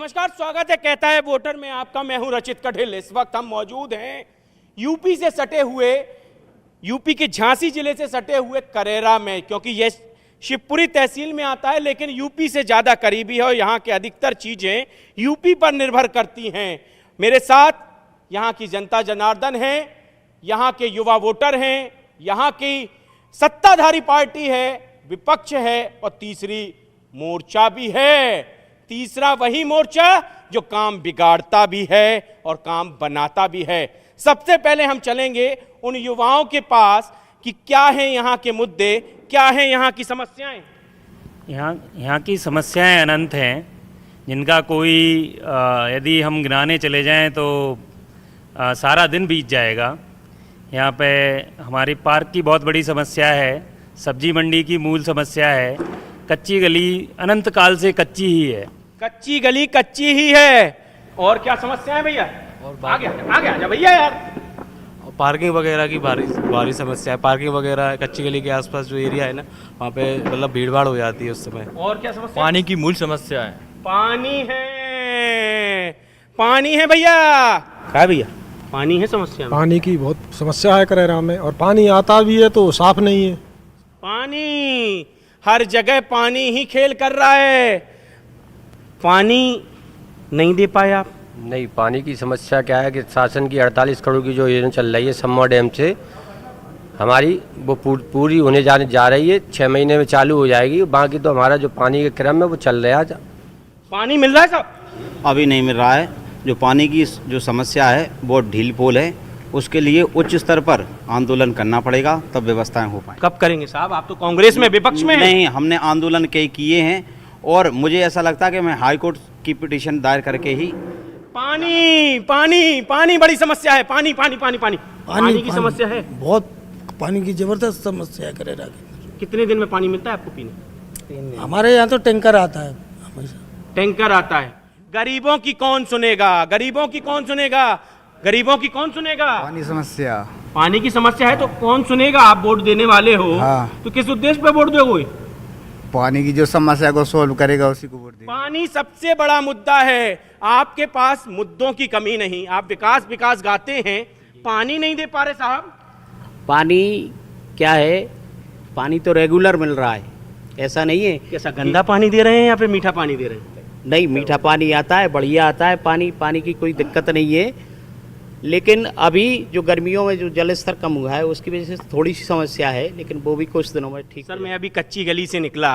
नमस्कार, स्वागत है कहता है वोटर में आपका। मैं हूं रचित कठिल। इस वक्त हम मौजूद हैं यूपी से सटे हुए, यूपी के झांसी जिले से सटे हुए करेरा में, क्योंकि यह शिवपुरी तहसील में आता है लेकिन यूपी से ज्यादा करीबी है और यहाँ के अधिकतर चीजें यूपी पर निर्भर करती हैं। मेरे साथ यहाँ की जनता जनार्दन है, यहाँ के युवा वोटर हैं, यहाँ की सत्ताधारी पार्टी है, विपक्ष है और तीसरी मोर्चा भी है। तीसरा वही मोर्चा जो काम बिगाड़ता भी है और काम बनाता भी है। सबसे पहले हम चलेंगे उन युवाओं के पास कि क्या है यहाँ के मुद्दे, क्या है यहाँ की समस्याएं। यहाँ की समस्याएं अनंत हैं, जिनका कोई यदि हम गिनाने चले जाएं तो सारा दिन बीत जाएगा। यहाँ पे हमारी पार्क की बहुत बड़ी समस्या है, सब्जी मंडी की मूल समस्या है, कच्ची गली अनंत काल से कच्ची ही है। कच्ची गली कच्ची ही है। और क्या समस्या है भैया? और आगे आजा भैया यार। पार्किंग वगैरह की भारी समस्या है। पार्किंग वगैरह कच्ची गली के आसपास जो एरिया है ना, वहाँ पे मतलब भीड़ भाड़ हो जाती है उस समय। और क्या समस्या? पानी की मूल समस्या है। पानी है भैया। क्या भैया? पानी है समस्या में? पानी की बहुत समस्या है करेरा में, और पानी आता भी है तो साफ नहीं है। पानी हर जगह पानी ही खेल कर रहा है। पानी नहीं दे पाए आप? नहीं, पानी की समस्या क्या है कि शासन की 48 करोड़ की जो योजना चल रही है सम्मा डैम से, हमारी वो पूरी होने जा रही है। 6 महीने में चालू हो जाएगी। बाकी तो हमारा जो पानी के क्रम है वो चल रहा है। पानी मिल रहा है साहब? अभी नहीं मिल रहा है। जो पानी की जो समस्या है वो ढील पोल है, उसके लिए उच्च स्तर पर आंदोलन करना पड़ेगा, तब व्यवस्थाएं हो पाए। कब करेंगे साहब? आप तो कांग्रेस में विपक्ष में हैं। नहीं, हमने आंदोलन कई किए हैं और मुझे ऐसा लगता है कि मैं हाई कोर्ट की पिटीशन दायर करके ही। पानी पानी पानी बड़ी समस्या है। पानी पानी पानी पानी पानी की समस्या है। बहुत पानी की जबरदस्त समस्या है करेरा की। कितने दिन में पानी मिलता है आपको पीने? हमारे यहाँ तो टैंकर आता है हमेशा। टैंकर आता है। गरीबों की कौन सुनेगा? गरीबों की कौन सुनेगा? गरीबों की कौन सुनेगा? पानी समस्या, पानी की समस्या है तो कौन सुनेगा? आप वोट देने वाले हो। हाँ। तो किस उद्देश्य पे वोट दोगे? पानी की जो समस्या को सोल्व करेगा उसी को वोट देंगे। पानी सबसे बड़ा मुद्दा है। आपके पास मुद्दों की कमी नहीं, आप विकास विकास गाते हैं, पानी नहीं दे पा रहे साहब। पानी क्या है, पानी तो रेगुलर मिल रहा है, ऐसा नहीं है। कैसा गंदा पानी दे रहे हैं या फिर मीठा पानी दे रहे हैं? नहीं, मीठा पानी आता है, बढ़िया आता है पानी की कोई दिक्कत नहीं है। लेकिन अभी जो गर्मियों में जो जल स्तर कम हुआ है उसकी वजह से थोड़ी सी समस्या है, लेकिन वो भी कुछ दिनों में ठीक। सर, मैं अभी कच्ची गली से निकला,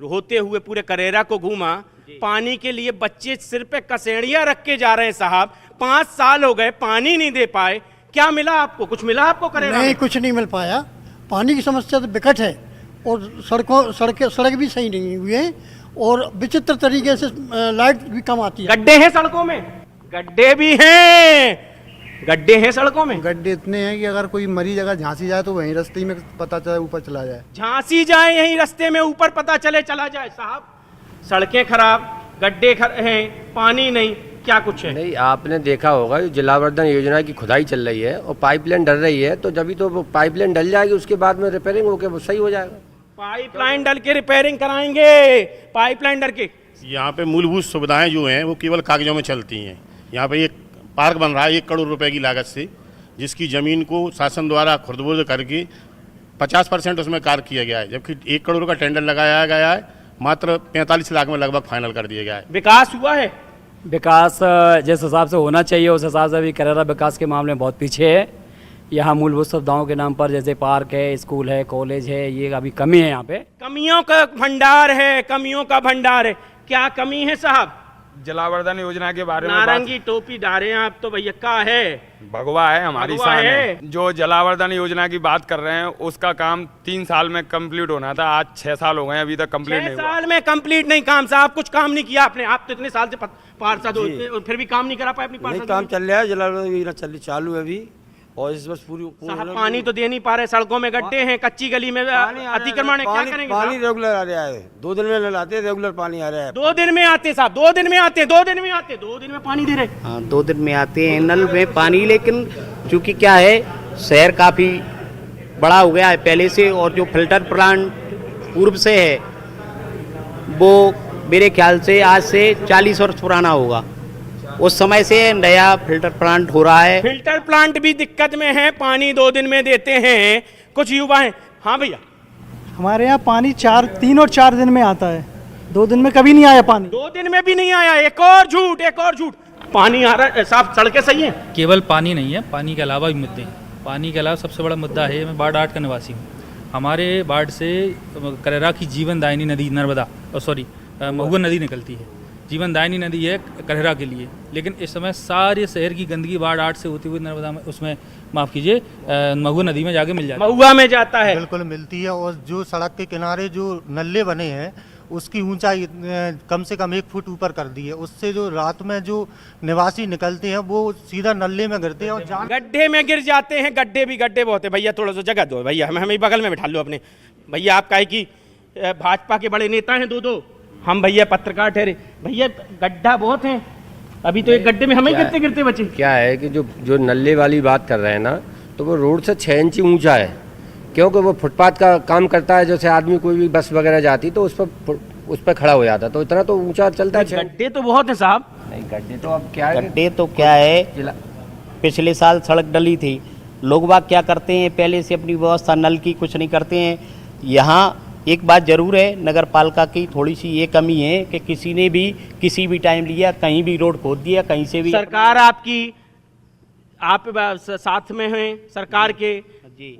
होते हुए पूरे करेरा को घूमा। पानी के लिए बच्चे सिर पे कसेड़ियां रख के जा रहे हैं साहब। 5 साल हो गए, पानी नहीं दे पाए। क्या मिला आपको? कुछ मिला आपको करेरा? नहीं, कुछ नहीं मिल पाया। पानी की समस्या तो विकट है और सड़क भी सही नहीं हुई है और विचित्र तरीके से लाइट भी कम आती है। गड्ढे हैं सड़कों में, गड्ढे भी हैं, गड्ढे हैं सड़कों में। गड्ढे इतने हैं कि अगर कोई मरीज अगर झांसी जाए तो वहीं रास्ते में पता चले ऊपर चला जाए। झांसी जाए यहीं रास्ते में ऊपर पता चला जाए साहब। सड़कें खराब, गड्ढे हैं, पानी नहीं, क्या कुछ है? नहीं, आपने देखा होगा जलावर्धन योजना की खुदाई चल रही है और पाइपलाइन डल रही है, तो जब तो पाइपलाइन डल जाएगी उसके बाद में रिपेयरिंग होकर वो सही हो जाएगा। पाइपलाइन डल के रिपेयरिंग कराएंगे। पाइपलाइन डल के यहाँ पे मूलभूत सुविधाएं जो हैं वो केवल कागजों में चलती हैं। यहाँ पे एक पार्क बन रहा है 1 करोड़ रुपए की लागत से, जिसकी ज़मीन को शासन द्वारा खुर्द-बुर्द करके 50% उसमें कार्य किया गया है, जबकि 1 करोड़ का टेंडर लगाया गया है, मात्र 45 लाख में लगभग फाइनल कर दिया गया है। विकास हुआ है? विकास जिस हिसाब से होना चाहिए उस हिसाब से अभी करेरा विकास के मामले में बहुत पीछे है। यहाँ मूलभूत सुविधाओं के नाम पर जैसे पार्क है, स्कूल है, कॉलेज है, ये अभी कमी है। यहाँ पे कमियों का भंडार है, कमियों का भंडार है। क्या कमी है साहब? जलावर्धन योजना के बारे में नारंगी टोपी डाले आप तो भैया, का है भगवा है, हमारी शान है। जो जलावर्धन योजना की बात कर रहे हैं उसका काम 3 साल में कंप्लीट होना था, आज 6 साल हो गए, अभी तक कंप्लीट नहीं हुआ। 6 साल में कंप्लीट नहीं काम साहब, कुछ काम नहीं किया आपने। आप तो इतने साल से पार्षद हो और फिर भी काम नहीं करा पाए अपनी पार्षद। काम चल रहा है, जलावर्धन योजना चालू है अभी, और इस बस पूरी साहब पानी तो दे नहीं पा रहे। सड़कों में गड्ढे हैं, कच्ची गली में अतिक्रमण है, क्या करेंगे? पानी रेगुलर आ रहा है, 2 दिन में लाते रेगुलर पानी आ रहा है। 2 दिन में आते साहब, 2 दिन में आते, 2 दिन में आते, 2 दिन में पानी दे रहे। हाँ, 2 दिन में आते हैं नल में पानी, लेकिन चूँकि क्या है, शहर काफ़ी बड़ा हो गया है पहले से, और जो फिल्टर प्लांट पूर्व से है वो मेरे ख्याल से आज से 40 वर्ष पुराना होगा। उस समय से नया फिल्टर प्लांट हो रहा है। फिल्टर प्लांट भी दिक्कत में है, पानी 2 दिन में देते हैं कुछ युवा हैं। हाँ भैया, हमारे यहाँ पानी 3 और 4 दिन में आता है, 2 दिन में कभी नहीं आया पानी। 2 दिन में भी नहीं आया। एक और झूठ, एक और झूठ। पानी आ रहा है, साफ सड़कें सही हैं। केवल पानी नहीं है, पानी के अलावा भी मुद्दे हैं। पानी के अलावा सबसे बड़ा मुद्दा है, मैं वार्ड 8 का निवासी हूँ। हमारे वार्ड से करेरा की जीवनदायिनी नदी महुआ नदी निकलती है। जीवनदायिनी नदी है करेरा के लिए, लेकिन इस समय सारे शहर की गंदगी वार्ड 8 से होती हुई नर्मदा में, उसमें माफ़ कीजिए, महुआ नदी में जाके मिल जाती है। महुआ में जाता है, बिल्कुल मिलती है। और जो सड़क के किनारे जो नल्ले बने हैं उसकी ऊंचाई कम से कम 1 फुट ऊपर कर दी है। उससे जो रात में जो निवासी निकलते हैं वो सीधा नल्ले में गिरते हैं और गड्ढे में गिर जाते हैं। गड्ढे बहुत है भैया, थोड़ा सा जगह दो भैया, हमें बगल में बिठा लो अपने भैया। आप काहे की भाजपा के बड़े नेता हैं, दो हम भैया पत्रकार ठहरे। भैया गड्ढा बहुत है, अभी तो एक गड्ढे में हमें गिरते गिरते बचे। क्या है कि जो नल्ले वाली बात कर रहे हैं ना, तो वो रोड से 6 इंच ऊंचा है, क्योंकि वो फुटपाथ का काम करता है। जैसे आदमी कोई भी बस वगैरह जाती तो उस पर खड़ा हो जाता, तो इतना तो ऊंचा चलता है। गड्ढे तो बहुत है साहब। नहीं, गड्ढे तो अब क्या है, गड्ढे तो क्या है, पिछले साल सड़क डली थी। लोग बाग क्या करते हैं, पहले से अपनी व्यवस्था नल की कुछ नहीं करते हैं। यहाँ एक बात जरूर है, नगर पालिका की थोड़ी सी ये कमी है कि किसी ने भी किसी भी टाइम लिया, कहीं भी रोड खोद दिया, कहीं से भी। सरकार आपकी, आप साथ में हैं सरकार के,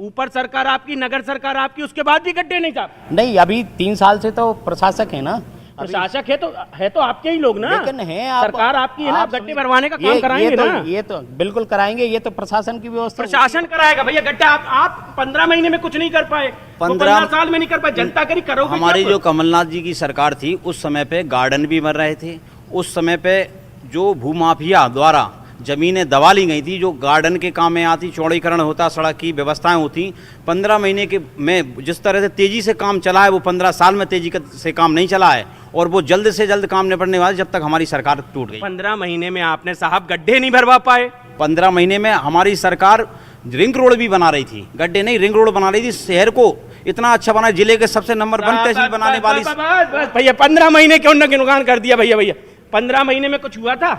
ऊपर सरकार आपकी, नगर सरकार आपकी, उसके बाद भी गड्ढे नहीं साहब। नहीं, अभी 3 साल से तो प्रशासक है ना, प्रशासक है तो आपके ही लोग ना, लेकिन है सरकार आपकी है ना। आप गड्ढे भरवाने का काम कराएंगे ना? ये तो बिल्कुल कराएंगे, ये तो प्रशासन की व्यवस्था। प्रशासन कराएगा भैया। गड्ढा आप 15 महीने में कुछ नहीं कर पाए, 15 साल में नहीं कर पाए, जनता करी करोगे। हमारी जो कमलनाथ जी की सरकार थी उस समय पे गार्डन भी बन रहे थे। उस समय पे जो भूमाफिया द्वारा जमीनें दबा ली गई थी, जो गार्डन के काम में आती, चौड़ीकरण होता, सड़क की व्यवस्थाएं होती, 15 महीने के में जिस तरह से तेजी से काम चला है, वो 15 साल में तेजी से काम नहीं चला है। और वो जल्द से जल्द काम निपटने वाले जब तक हमारी सरकार टूट गई। 15 महीने में आपने साहब गड्ढे नहीं भरवा पाए। 15 महीने में हमारी सरकार रिंग रोड भी बना रही थी, गड्ढे नहीं, रिंग रोड बना रही थी। शहर को इतना अच्छा बना, जिले के सबसे नंबर 1 तहसील बनाने वाली। भैया 15 महीने क्यों नुकसान कर दिया भैया 15 महीने में कुछ हुआ था?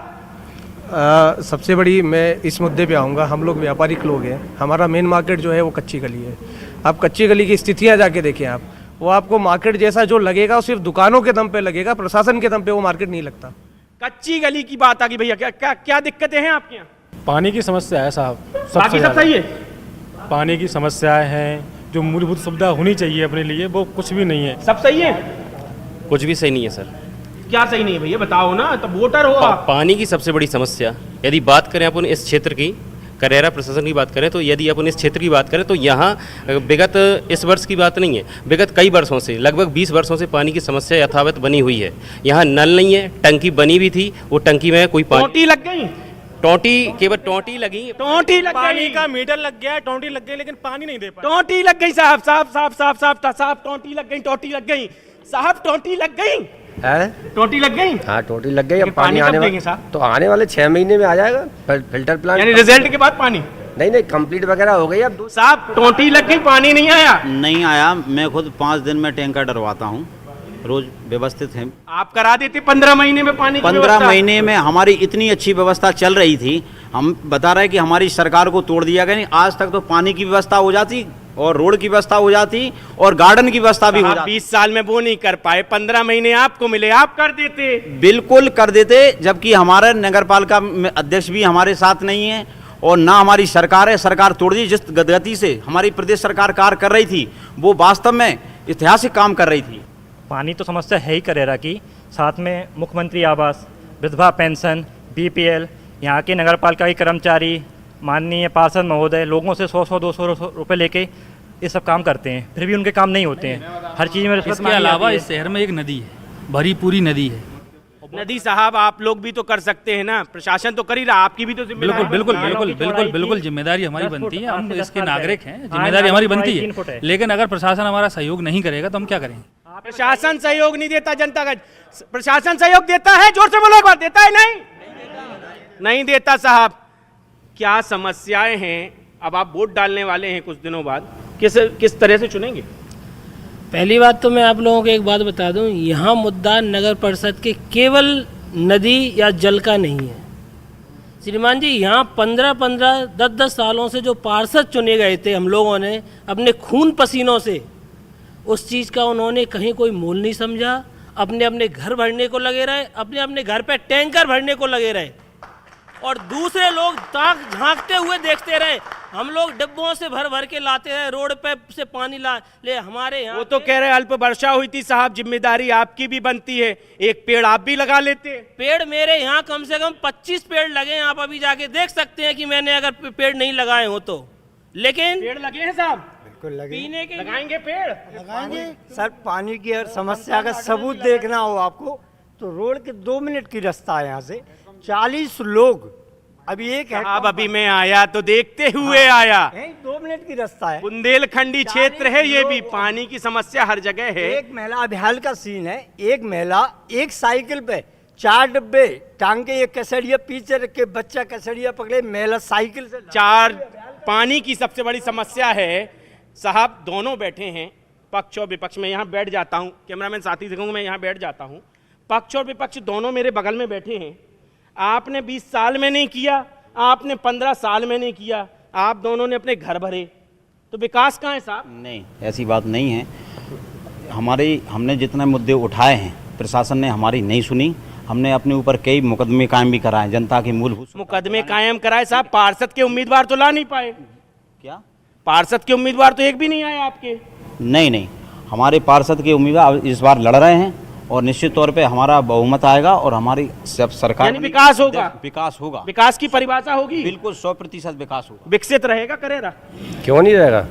सबसे बड़ी मैं इस मुद्दे पे आऊँगा। हम लोग व्यापारिक लोग हैं, हमारा मेन मार्केट जो है वो कच्ची गली है। आप कच्ची गली की स्थितियाँ जाके देखें आप, वो आपको मार्केट जैसा जो लगेगा वो सिर्फ दुकानों के दम पे लगेगा, प्रशासन के दम पे वो मार्केट नहीं लगता। कच्ची गली की बात आ गई भैया, क्या दिक्कतें हैं आपके यहाँ? पानी की समस्या है साहब, बाकी सब सही है। पानी की समस्याएं हैं, जो मूलभूत सुविधा होनी चाहिए अपने लिए, वो कुछ भी नहीं है। सब सही है? कुछ भी सही नहीं है सर। क्या सही नहीं है भैया, बताओ ना, तब वोटर हो आप। पानी की सबसे बड़ी समस्या, यदि बात करें अपन इस क्षेत्र की, करेरा प्रशासन की बात करें, तो यदि अपन इस क्षेत्र की बात करें तो यहाँ विगत इस वर्ष की बात नहीं है, विगत कई वर्षों से, लगभग 20 वर्षों से पानी की समस्या यथावत बनी हुई है। यहाँ नल नहीं है, टंकी बनी भी थी, वो टंकी में कोई टोटी लग गई, केवल टोटी लगी, पानी का मीटर लग गया, टोटी लग गई, लेकिन पानी नहीं दे पाए। टोटी लग गई साहब, साहब टोटी लग गई साहब, टोटी लग गई है, टोटी लग गई। हाँ टोटी लग गई। अब पानी आने कब वाले देंगे साहब? तो आने वाले 6 महीने में आ जाएगा फिल्टर प्लांट, यानी रिजल्ट के बाद पानी? नहीं कंप्लीट वगैरह हो गई। अब साहब टोटी लग गई, पानी नहीं आया? नहीं आया। मैं खुद 5 दिन में टैंकर डरवाता हूँ, रोज व्यवस्थित है। आप करा देते 15 महीने में पानी की 15 महीने में हमारी इतनी अच्छी व्यवस्था चल रही थी। हम बता रहे हैं कि हमारी सरकार को तोड़ दिया गया। नहीं, आज तक तो पानी की व्यवस्था हो जाती और रोड की व्यवस्था हो जाती और गार्डन की व्यवस्था भी हो जाती। 20 साल में वो नहीं कर पाए, 15 महीने आपको मिले, आप कर देते। बिल्कुल कर देते, जबकि हमारे नगर पालिका अध्यक्ष भी हमारे साथ नहीं है और ना हमारी सरकार है। सरकार तोड़ दी। जिस गति से हमारी प्रदेश सरकार कार्य कर रही थी, वो वास्तव में ऐतिहासिक काम कर रही थी। पानी तो समस्या है ही करेरा की, साथ में मुख्यमंत्री आवास, विधवा पेंशन, बीपीएल, यहाँ के नगर पालिका के कर्मचारी, माननीय पार्षद महोदय लोगों से 100-200 रुपये लेके ये सब काम करते हैं, फिर भी उनके काम नहीं होते हैं। हर चीज़ में इसके अलावा इस शहर में एक नदी है, भरी पूरी नदी है। नदी साहब आप लोग भी तो कर सकते हैं ना, प्रशासन तो कर ही रहा, आपकी भी तो जिम्मेदारी। बिल्कुल जिम्मेदारी हमारी बनती है, हम इसके नागरिक हैं, जिम्मेदारी हमारी बनती है। लेकिन अगर प्रशासन हमारा सहयोग नहीं करेगा तो हम क्या करेंगे? प्रशासन सहयोग नहीं देता, जनता का प्रशासन सहयोग देता है। जोर से बोलो एक बार, देता है? नहीं देता साहब। क्या समस्याएं हैं? अब आप वोट डालने वाले हैं कुछ दिनों बाद, किस तरह से चुनेंगे? पहली बात तो मैं आप लोगों को एक बात बता दूं, यहाँ मुद्दा नगर परिषद के केवल नदी या जल का नहीं है श्रीमान जी। यहाँ 15-15, 10-10 सालों से जो पार्षद चुने गए थे हम लोगों ने अपने खून पसीनों से, उस चीज़ का उन्होंने कहीं कोई मोल नहीं समझा। अपने अपने घर भरने को लगे रहे, अपने अपने घर पे टैंकर भरने को लगे रहे, और दूसरे लोग ताक झांकते हुए देखते रहे। हम लोग डिब्बों से भर भर के लाते हैं, रोड पे से पानी ला ले हमारे यहाँ। वो तो कह रहे अल्प वर्षा हुई थी साहब, जिम्मेदारी आपकी भी बनती है, एक पेड़ आप भी लगा लेते। पेड़ मेरे यहाँ कम से कम 25 पेड़ लगे हैं, आप अभी जाके देख सकते हैं कि मैंने अगर पेड़ नहीं लगाए हो तो। लेकिन पेड़ लगे हैं साहब, बिल्कुल लगे। पीने के लगाएंगे पेड़, लगाएंगे सर। पानी की अगर समस्या का सबूत देखना हो आपको तो रोड के 2 मिनट की रास्ता है यहाँ से, 40 लोग अभी एक है। अब अभी मैं आया तो देखते हुए आया, 2 मिनट की रास्ता है। बुंदेलखंडी क्षेत्र है, ये भी पानी की समस्या हर जगह है। एक महिला, अभी हाल का सीन है, एक महिला एक साइकिल पे 4 डब्बे टांग के, एक कचड़िया पीछे रख के, बच्चा कचड़िया पकड़े, महिला साइकिल से 4। पानी की सबसे बड़ी समस्या है साहब। दोनों बैठे हैं, पक्ष और विपक्ष में। यहाँ बैठ जाता हूँ, कैमरामैन साथी देखूंगा, मैं यहाँ बैठ जाता हूँ। पक्ष और विपक्ष दोनों मेरे बगल में बैठे हैं। आपने 20 साल में नहीं किया, आपने 15 साल में नहीं किया, आप दोनों ने अपने घर भरे, तो विकास कहाँ है साहब? नहीं, ऐसी बात नहीं है। हमने जितने मुद्दे उठाए हैं, प्रशासन ने हमारी नहीं सुनी। हमने अपने ऊपर कई मुकदमे कायम भी कराए, जनता के मूलभूत मुकदमे कायम कराए साहब। पार्षद के उम्मीदवार तो ला नहीं पाए। क्या पार्षद के उम्मीदवार तो एक भी नहीं आए आपके? नहीं, हमारे पार्षद के उम्मीदवार इस बार लड़ रहे हैं और निश्चित तौर पे हमारा बहुमत आएगा और हमारी सरकार, यानी विकास होगा। विकास होगा, विकास की परिभाषा होगी, बिल्कुल 100% विकास होगा। विकसित रहेगा करेरा। क्यों नहीं रहेगा,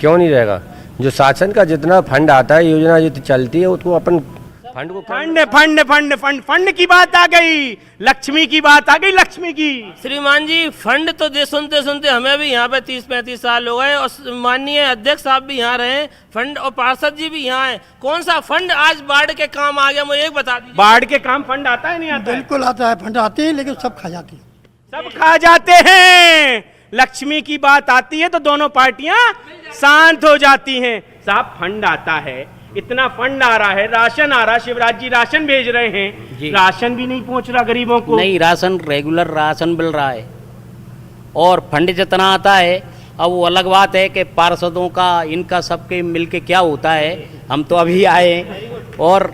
क्यों नहीं रहेगा? जो शासन का जितना फंड आता है, योजना जितनी चलती है, उसको अपन फंड को फंड की बात आ गई, लक्ष्मी की बात आ गई, लक्ष्मी की। श्रीमान जी फंड तो दे सुनते सुनते हमें भी यहाँ पे 30-35 साल हो गए, और माननीय अध्यक्ष साहब भी यहाँ रहे, फंड और पार्षद जी भी यहाँ हैं। कौन सा फंड आज बाढ़ के काम आ गया, मुझे एक बता दीजिए। बाढ़ के काम फंड आता है नहीं आता? बिल्कुल आता है, फंड आते हैं, लेकिन सब खा जाती है। सब खा जाते हैं। लक्ष्मी की बात आती है तो दोनों पार्टियां शांत हो जाती हैं। साहब फंड आता है, इतना फंड आ रहा है, राशन आ रहा है, शिवराज जी राशन भेज रहे हैं, राशन भी नहीं पहुंच रहा गरीबों को। नहीं, राशन रेगुलर राशन मिल रहा है, और फंड जितना आता है, अब वो अलग बात है कि पार्षदों का इनका सबके मिलके क्या होता है। हम तो अभी आए और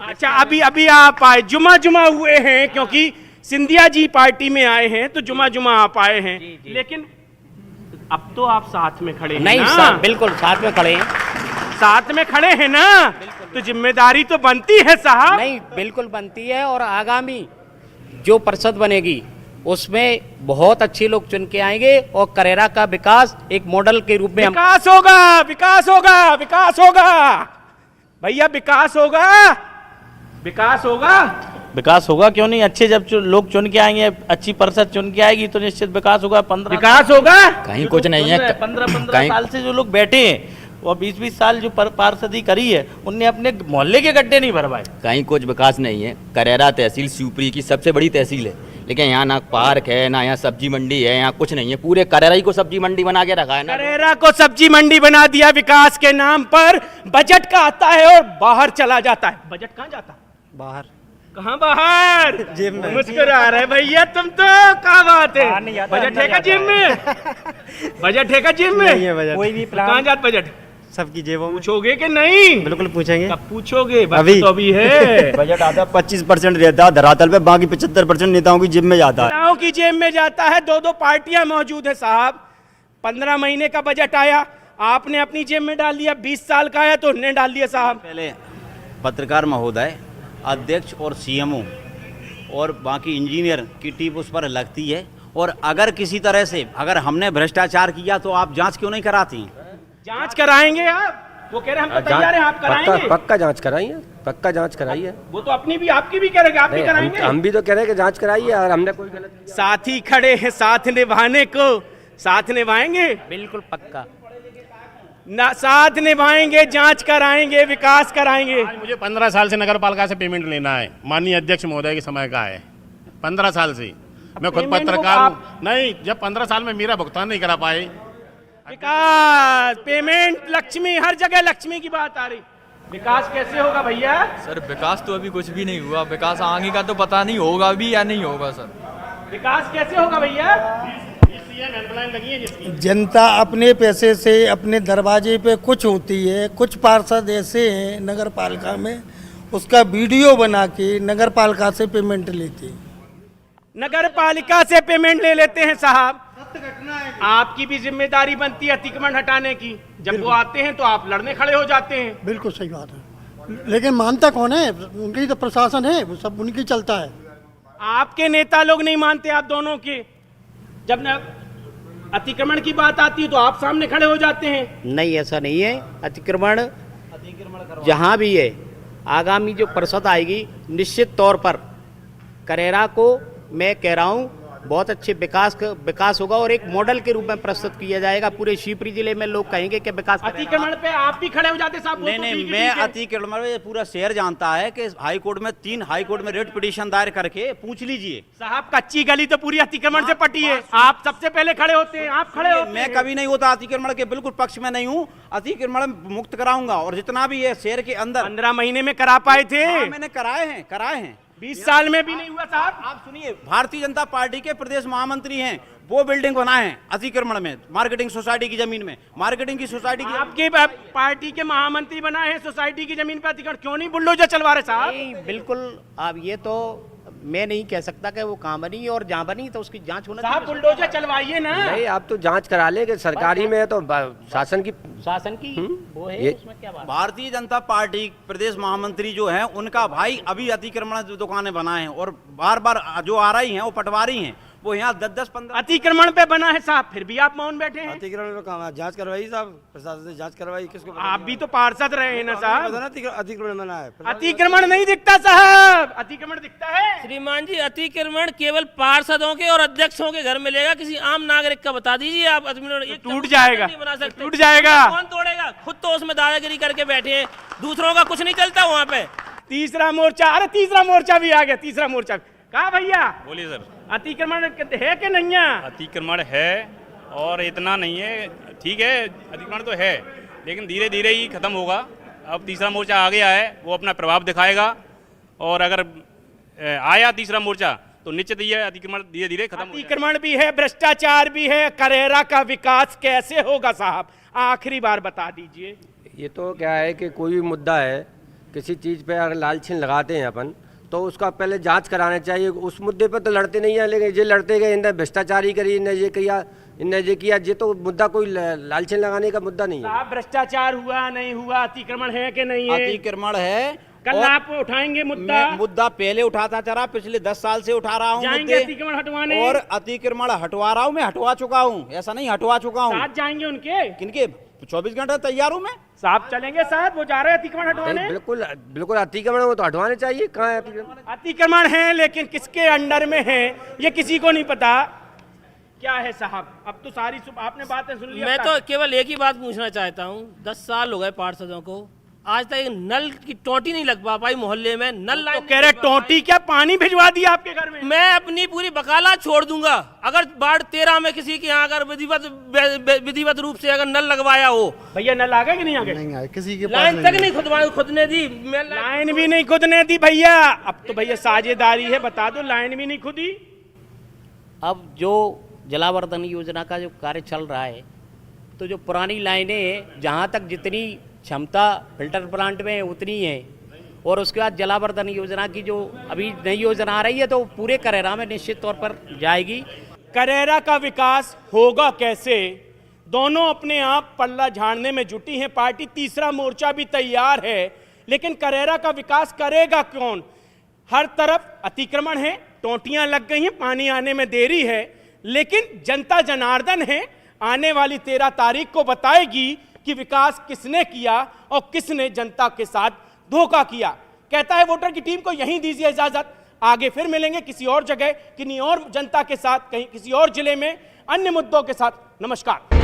अच्छा अभी आप आए, जुमा हुए हैं, क्योंकि सिंधिया जी पार्टी में आए हैं तो जुमा आप आए हैं। लेकिन अब तो आप साथ में खड़े हैं नहीं, बिल्कुल साथ में खड़े हैं, साथ में खड़े हैं ना, तो जिम्मेदारी तो बनती है साहब। नहीं, बिल्कुल बनती है, और आगामी जो परिषद बनेगी उसमें बहुत अच्छे लोग चुन के आएंगे, और करेरा का विकास एक मॉडल के रूप में विकास होगा, विकास होगा, विकास होगा भैया, विकास होगा, विकास होगा, विकास होगा। क्यों नहीं? अच्छे जब लोग चुन के आएंगे, अच्छी परिषद चुन के आएगी तो निश्चित विकास होगा। 15 विकास होगा, कहीं कुछ नहीं है। 15 साल से जो लोग बैठे हैं और 20-20 साल जो पार्षदी करी है, उनने अपने मोहल्ले के गड्ढे नहीं भरवाए। कहीं कुछ विकास नहीं है। करेरा तहसील शिवपुरी की सबसे बड़ी तहसील है, लेकिन यहाँ ना पार्क है, ना यहाँ सब्जी मंडी है, यहाँ कुछ नहीं है। पूरे करेरा ही को सब्जी मंडी बना के रखा है ना। करेरा को सब्जी मंडी बना दिया विकास के नाम पर। बजट का आता है और बाहर चला जाता है। बजट कहाँ जाता है? बाहर। कहाँ बाहर? जेब में। मुस्कुरा रहे भैया तुम तो, क्या बात है? बजट है का जेब में? बजट है का जेब में? कोई भी प्लान कहाँ जाता बजट? सबकी जेबों में। पूछोगे कि नहीं? बिल्कुल पूछेंगे। कब पूछोगे? अभी तो अभी है। बजट आता 25% रहता है धरातल पे, बाकी 75% नेताओं की जेब में जाता है। नेताओं की जेब में जाता है। दो पार्टियां मौजूद है साहब। 15 महीने का बजट आया, आपने अपनी जेब में डाल दिया। 20 साल का आया तो उन्हें डाल दिया साहब। पहले पत्रकार महोदय, अध्यक्ष और सीएमओ और बाकी इंजीनियर की टीम उस पर लगती है, और अगर किसी तरह से अगर हमने भ्रष्टाचार किया तो आप जांच क्यों नहीं कराती? जांच कराएंगे आप? वो कह रहे हम तो तैयार हैं, आप कराएंगे? पक्का जांच कराइए, पक्का जांच कराइए। वो तो अपनी भी आपकी भी कह रहे, आप भी कराएंगे। हम भी तो कह रहे हैं कि जांच कराइए, और हमने कोई गलत। साथी खड़े हैं साथ निभाने को, साथ निभाएंगे, बिल्कुल पक्का ना, साथ निभाएंगे, जांच कराएंगे, विकास कराएंगे। मुझे 15 साल से नगर पालिका से पेमेंट लेना है, माननीय अध्यक्ष महोदय के समय का है। 15 साल से मैं खुद पत्रकार हूँ। नहीं, जब 15 साल में मेरा भुगतान नहीं करा पाए, विकास, पेमेंट, लक्ष्मी, हर जगह लक्ष्मी की बात आ रही। विकास कैसे होगा भैया? सर विकास तो अभी कुछ भी नहीं हुआ, विकास आगे का तो पता नहीं होगा भी या नहीं होगा सर। विकास कैसे होगा भैया? जनता अपने पैसे से अपने दरवाजे पे कुछ होती है, कुछ पार्षद ऐसे हैं नगर पालिका में, उसका वीडियो बना के नगर पालिका से पेमेंट लेते हैं। नगर पालिका से पेमेंट ले लेते हैं साहब। आपकी भी जिम्मेदारी बनती है अतिक्रमण हटाने की। जब वो आते हैं तो आप लड़ने खड़े हो जाते हैं। बिल्कुल सही बात है, लेकिन मानता कौन है? उनकी तो प्रशासन है, वो सब उनकी चलता है। आपके नेता लोग नहीं मानते आप दोनों के। जब न अतिक्रमण की बात आती है तो आप सामने खड़े हो जाते हैं। नहीं, ऐसा नहीं है। अतिक्रमण जहाँ भी है, आगामी जो परिषद आएगी निश्चित तौर पर करेरा को मैं कह रहा हूँ बहुत अच्छे विकास होगा और एक मॉडल के रूप में प्रस्तुत किया जाएगा। पूरे शिवपुरी जिले में लोग कहेंगे कि विकास। अतिक्रमण पे आप भी खड़े हो जाते साहब? नहीं, मैं अतिक्रमण में पूरा शहर जानता है कि हाई कोर्ट में 3 हाई कोर्ट में रेट पिटीशन दायर करके पूछ लीजिए साहब। कच्ची गली तो पूरी अतिक्रमण से पटी है। आप सबसे पहले खड़े होते हैं, आप खड़े होते हैं। मैं कभी नहीं होता अतिक्रमण के बिल्कुल पक्ष में नहीं हूँ। अतिक्रमण मुक्त कराऊंगा और जितना भी है शहर के अंदर 15 महीने में करा पाए थे। मैंने कराए हैं 20 साल में भी नहीं हुआ साहब। आप सुनिए, भारतीय जनता पार्टी के प्रदेश महामंत्री हैं, वो बिल्डिंग बनाए हैं अतिक्रमण में, मार्केटिंग सोसाइटी की जमीन में, मार्केटिंग की सोसाइटी की। आपके पार्टी के महामंत्री बनाए हैं सोसाइटी की जमीन पर अतिक्रमण, क्यों नहीं बुलडोजर चलवा रहे साहब? नहीं, बिल्कुल। अब ये तो मैं नहीं कह सकता कि वो कहाँ बनी और जहाँ बनी तो उसकी जांच होना साहब। बुलडोजर चलवाइए ना। नहीं, आप तो जांच करा ले कि सरकारी में है तो शासन की वो है, उसमें क्या बात? भारतीय जनता पार्टी प्रदेश महामंत्री जो हैं उनका भाई अभी अतिक्रमण दुकानें बनाए हैं और बार बार जो आ रही हैं वो पटवारी हैं, वो यहाँ 10-15 अतिक्रमण पे बना है साहब, फिर भी आप मौन बैठे हैं। अतिक्रमण पे कहाँ जांच करवाई साहब, प्रशासन से जांच करवाई, किसको? आप भी तो पार्षद रहे हैं ना साहब। अतिक्रमण बना है, अतिक्रमण नहीं दिखता साहब, अतिक्रमण दिखता है। श्रीमान जी, अतिक्रमण केवल पार्षदों के और अध्यक्षों के घर मिलेगा, किसी आम नागरिक का बता दीजिए आप। अतिक्रमण टूट जाएगा, बना सकते, टूट जाएगा। कौन तोड़ेगा? खुद तो उसमें दादागिरी करके बैठे हैं, दूसरों का कुछ नहीं चलता वहाँ पे। तीसरा मोर्चा, अरे तीसरा मोर्चा भी आ गया। तीसरा मोर्चा कहा भैया? बोलिए सर। अतिक्रमण है कि नहीं है? अतिक्रमण है और इतना नहीं है, ठीक है, अतिक्रमण तो है लेकिन धीरे धीरे ही खत्म होगा। अब तीसरा मोर्चा आ गया है, वो अपना प्रभाव दिखाएगा और अगर आया तीसरा मोर्चा तो निश्चित ही अतिक्रमण धीरे धीरे खत्म। अतिक्रमण भी है, भ्रष्टाचार भी है, करेरा का विकास कैसे होगा साहब? आखिरी बार बता दीजिए। ये तो क्या है कि कोई भी मुद्दा है, किसी चीज़ पे अगर लालछन लगाते हैं अपन तो उसका पहले जांच कराना चाहिए। उस मुद्दे पर तो लड़ते नहीं है, लेकिन ये लड़ते गए, इन्हें भ्रष्टाचारी करी, इन्हें ये किया, इन्हें ये किया, ये तो मुद्दा कोई लालचन लगाने का मुद्दा नहीं है। साहब भ्रष्टाचार हुआ नहीं हुआ, अतिक्रमण है कि नहीं है? अतिक्रमण है। कल आप उठाएंगे मुद्दा पहले उठाता चला, पिछले 10 साल से उठा रहा हूँ अतिक्रमण हटवाने, और अतिक्रमण हटवा रहा हूँ। मैं हटवा चुका हूँ, ऐसा नहीं हटवा चुका हूँ। साथ जाएंगे उनके? किनके? 24 घंटे तैयार हूँ मैं। साहब चलेंगे साहब, वो जा रहे हैं अतिक्रमण हटवाने। बिल्कुल बिल्कुल, अतिक्रमण वो तो हटवाने चाहिए। कहाँ है अतिक्रमण? अतिक्रमण है लेकिन किसके अंडर में है ये किसी को नहीं पता। क्या है साहब? अब तो सारी आपने बातें सुन ली। मैं तो केवल एक ही बात पूछना चाहता हूँ, 10 साल हो गए पार्षदों को, आज तक नल की टोटी नहीं लग पाई मोहल्ले में। नल लाइन कह रहे टोटी क्या पानी भिजवा दिया आपके घर में? मैं अपनी पूरी वकालत छोड़ दूंगा अगर वार्ड 13 में किसी के यहाँ अगर विधिवत रूप से अगर नल लगवाया हो। भैया नल आ गए कि नहीं आ गए? नहीं आए, किसी के लाइन तक नहीं खुदने दी। लाइन भी नहीं खुदने दी भैया। अब तो भैया साझेदारी है, बता दो, लाइन भी नहीं खुदी। अब जो जलावर्धन योजना का जो कार्य चल रहा है, तो जो पुरानी लाइनें हैं जहाँ तक जितनी क्षमता फिल्टर प्लांट में उतनी है, और उसके बाद जलावर्धन योजना की जो अभी नई योजना आ रही है तो पूरे करेरा में निश्चित तौर पर जाएगी। करेरा का विकास होगा कैसे? दोनों अपने आप पल्ला झाड़ने में जुटी हैं। पार्टी तीसरा मोर्चा भी तैयार है, लेकिन करेरा का विकास करेगा कौन? हर तरफ अतिक्रमण है, टोटियां लग गई हैं, पानी आने में देरी है, लेकिन जनता जनार्दन है, आने वाली 13 तारीख को बताएगी कि विकास किसने किया और किसने जनता के साथ धोखा किया। कहता है वोटर की टीम को यहीं दीजिए इजाजत, आगे फिर मिलेंगे किसी और जगह, किन्हीं और जनता के साथ, कहीं किसी और जिले में अन्य मुद्दों के साथ। नमस्कार।